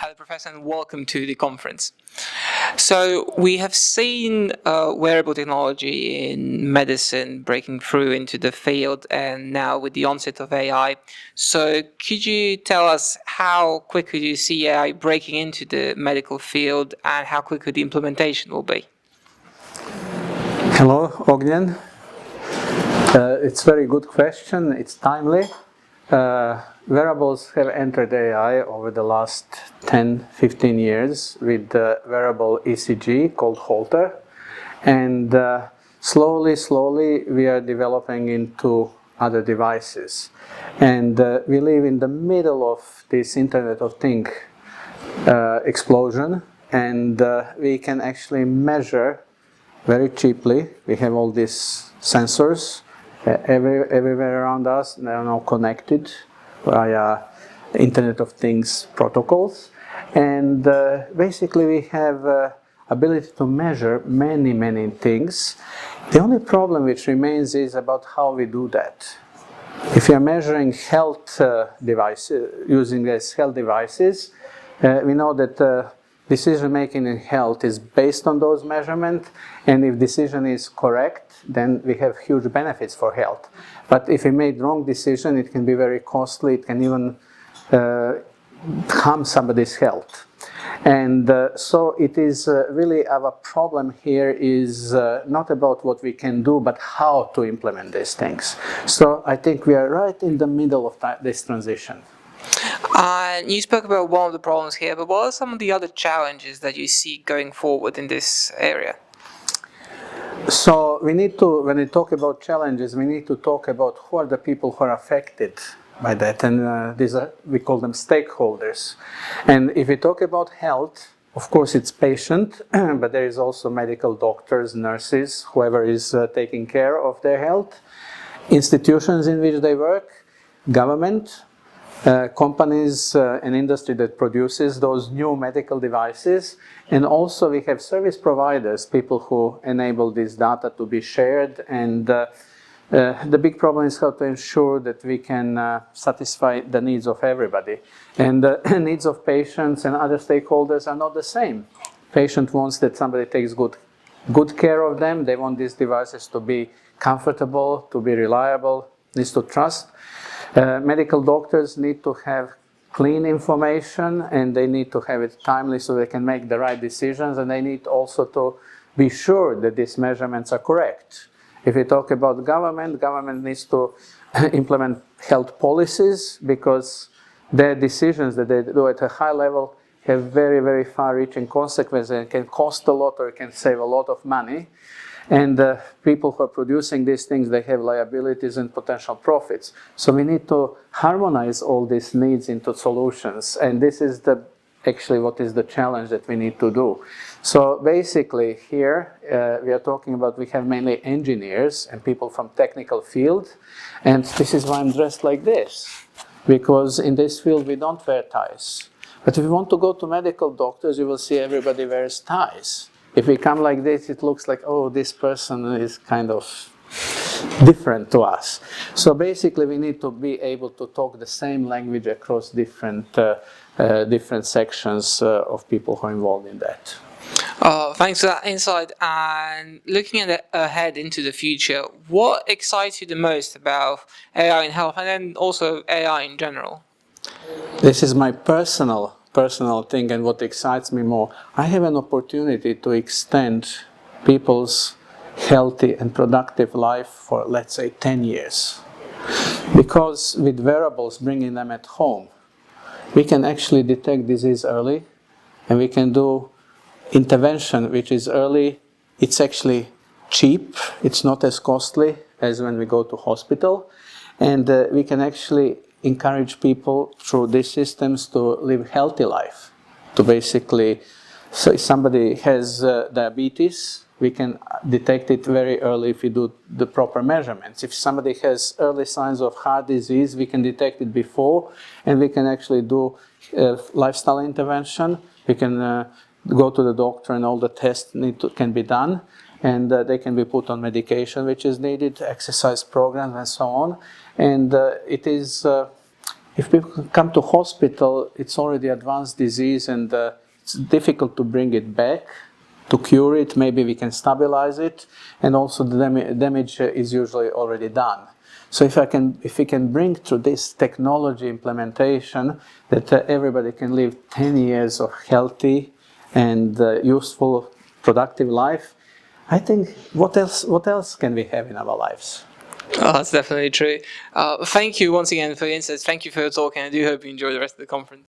Hello, Professor, and welcome to the conference. So we have seen wearable technology in medicine breaking through into the field, and now with the onset of AI. So could you tell us how quickly do you see AI breaking into the medical field, and how quickly the implementation will be? Hello, Ognian. It's a very good question. It's timely. Wearables have entered AI over the last 10-15 years with the wearable ECG called Holter. And slowly we are developing into other devices. And we live in the middle of this Internet of Things explosion. And we can actually measure very cheaply. We have all these sensors everywhere around us. They are now connected via Internet of Things protocols. And basically we have ability to measure many things. The only problem which remains is about how we do that. If you are measuring health devices, using as health devices, we know that decision making in health is based on those measurements, and if decision is correct, then we have huge benefits for health. But if we made wrong decision, it can be very costly. It can even harm somebody's health. And so it is really our problem here is not about what we can do, but how to implement these things. So I think we are right in the middle of this transition. You spoke about one of the problems here, but what are some of the other challenges that you see going forward in this area? So we need to, when we talk about challenges, we need to talk about who are the people who are affected by that, and these are, we call them stakeholders. And if we talk about health, of course it's patient, but there is also medical doctors, nurses, whoever is taking care of their health, institutions in which they work, government, companies and industry that produces those new medical devices, and also we have service providers, people who enable this data to be shared, and the big problem is how to ensure that we can satisfy the needs of everybody. And the needs of patients and other stakeholders are not the same. Patient wants that somebody takes good care of them. They want these devices to be comfortable, to be reliable, needs to trust. Medical doctors need to have clean information, and they need to have it timely so they can make the right decisions, and they need also to be sure that these measurements are correct. If we talk about government needs to implement health policies, because their decisions that they do at a high level have very far-reaching consequences, and can cost a lot or it can save a lot of money. And the people who are producing these things, they have liabilities and potential profits. So we need to harmonize all these needs into solutions. And this is actually what is the challenge that we need to do. So basically here we are talking about, we have mainly engineers and people from technical field. And this is why I'm dressed like this. Because in this field we don't wear ties. But if you want to go to medical doctors, you will see everybody wears ties. If we come like this, it looks like, oh, this person is kind of different to us. So basically, we need to be able to talk the same language across different sections of people who are involved in that. Thanks for that insight. And looking ahead into the future, what excites you the most about AI in health, and then also AI in general? This is my personal thing, and what excites me more. I have an opportunity to extend people's healthy and productive life for, let's say, 10 years. Because with wearables, bringing them at home, we can actually detect disease early, and we can do intervention which is early. It's actually cheap, it's not as costly as when we go to hospital, and we can actually encourage people through these systems to live healthy life. To basically, so if somebody has diabetes, we can detect it very early if we do the proper measurements. If somebody has early signs of heart disease, we can detect it before, and we can actually do lifestyle intervention. We can go to the doctor, and all the tests can be done, and they can be put on medication which is needed, exercise programs and so on. And it is if people come to hospital, it's already advanced disease and it's difficult to bring it back, to cure it. Maybe we can stabilize it, and also the damage is usually already done. So if we can bring through this technology implementation that everybody can live 10 years of healthy and useful, productive life, I think what else can we have in our lives? Oh, that's definitely true. Thank you once again for the insights. Thank you for your talk, and I do hope you enjoy the rest of the conference.